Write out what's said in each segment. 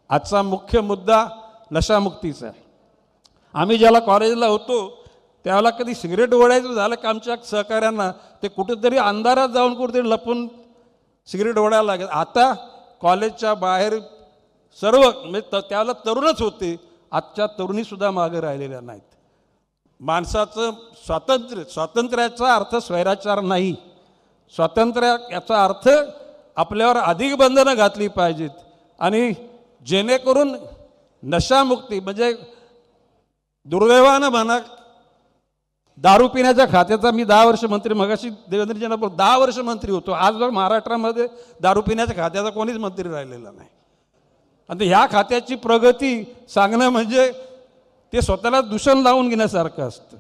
आजचा मुख्य मुद्दा नशामुक्तीचा आहे। आम्ही ज्याला कॉलेजला होतो त्यावेळेला कधी सिगरेट ओढायचं झालं का आमच्या सहकाऱ्यांना ते कुठेतरी अंधारात जाऊन कुठेतरी लपून सिगरेट ओढायला लागेल। आता कॉलेजच्या बाहेर सर्व म्हणजे त्यावेळेला तरुणच होते, आजच्या तरुणीसुद्धा मागे राहिलेल्या नाहीत। माणसाचं स्वातंत्र्याचा अर्थ स्वैराचार नाही, स्वातंत्र्य याचा अर्थ आपल्यावर अधिक बंधनं घातली पाहिजेत आणि जेणेकरून नशामुक्ती म्हणजे दुर्दैवानं म्हणा दारू पिण्याच्या खात्याचा मी 10 वर्ष मंत्री, मगाशी देवेंद्रजींना 10 वर्ष मंत्री होतो, आज महाराष्ट्रामध्ये दारू पिण्याच्या खात्याचा कोणीच मंत्री राहिलेला नाही। आणि ह्या खात्याची प्रगती सांगणं म्हणजे ते स्वतःला दूषण लावून घेण्यासारखं असतं।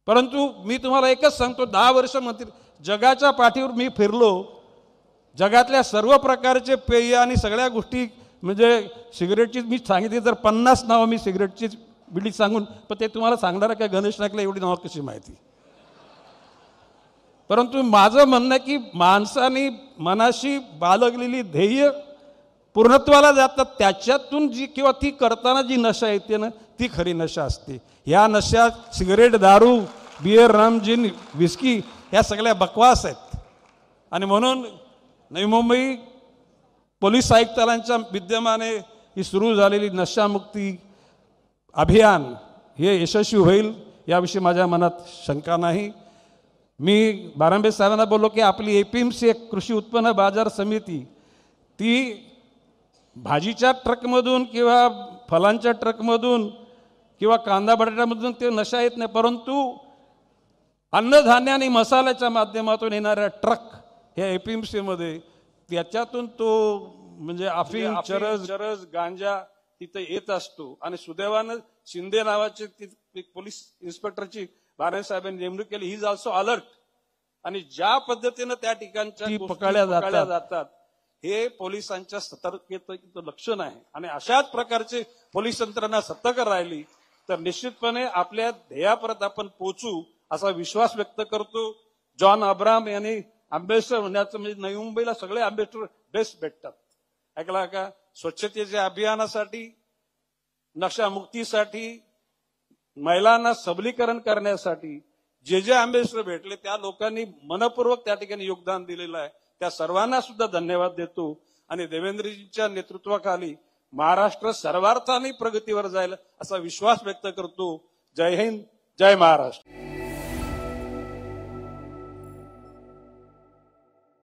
परंतु मी तुम्हाला एकच सांगतो, 10 वर्ष मंत्री जगाच्या पाठीवर मी फिरलो, जगातल्या सर्व प्रकारचे पेय आणि सगळ्या गोष्टी म्हणजे सिगरेटची मी सांगितली तर 50 नावं मी सिगरेटची बिडी सांगून, पण ते तुम्हाला सांगणार का गणेश नाईकला एवढी नावं कशी माहिती। परंतु माझं म्हणणं की माणसाने मनाशी बाळगलेली ध्येय पूर्णत्वाला जातात, त्याच्यातून जी किंवा ती करताना जी नशा येते ना ती खरी नशा असते। ह्या नशात सिगरेट, दारू, बियर, रम, जिन, विस्की ह्या सगळ्या बकवास आहेत। आणि म्हणून नवी मुंबई पोलीस आयुक्तालयांच्या विद्यमाने ही सुरू झालेली नशामुक्ती अभियान हे यशस्वी होईल याविषयी माझ्या मनात शंका नाही। मी बारंबे साहेबांना बोललो की आपली APMC एक कृषी उत्पन्न बाजार समिती ती भाजीच्या ट्रकमधून किंवा फलांच्या ट्रकमधून किंवा कांदा बटाट्यामधून ते नशा येत नाही, परंतु अन्नधान्य आणि मसाल्याच्या माध्यमातून येणाऱ्या ट्रक ह्या APMC मध्ये त्याच्यातून तो म्हणजे अफीम, चरस, गांजा तिथे येत असतो। आणि सुदैवानं शिंदे नावाचे पोलीस इन्स्पेक्टरची बारंबे साहेबांनी नेमणूक केली, ही इज ऑल्सो अलर्ट। आणि ज्या पद्धतीनं त्या ठिकाणच्या पकडल्या जातात हे पोलिसांच्या सतर्कतेचं लक्षण आहे। आणि अशाच प्रकारचे पोलीस यंत्रणा सतर्क राहिली तर निश्चितपणे आपल्या ध्येयापर्यंत आपण पोहोचू असा विश्वास व्यक्त करतो। जॉन अब्राम यांनी अँबॅसेडर होण्याचं म्हणजे नवी मुंबईला सगळे अँबॅसेडर बेस्ट भेटतात, ऐकला का? स्वच्छतेच्या अभियानासाठी, नशामुक्तीसाठी, महिलांना सबलीकरण करण्यासाठी जे जे अँबॅसेडर भेटले त्या लोकांनी मनपूर्वक त्या ठिकाणी योगदान दिलेलं आहे, त्या सर्वांना सुद्धा धन्यवाद देतो। आणि देवेंद्रजींच्या नेतृत्वाखाली महाराष्ट्र सर्वार्थाने प्रगतीवर जाईल असा विश्वास व्यक्त करतो। जय हिंद, जय महाराष्ट्र।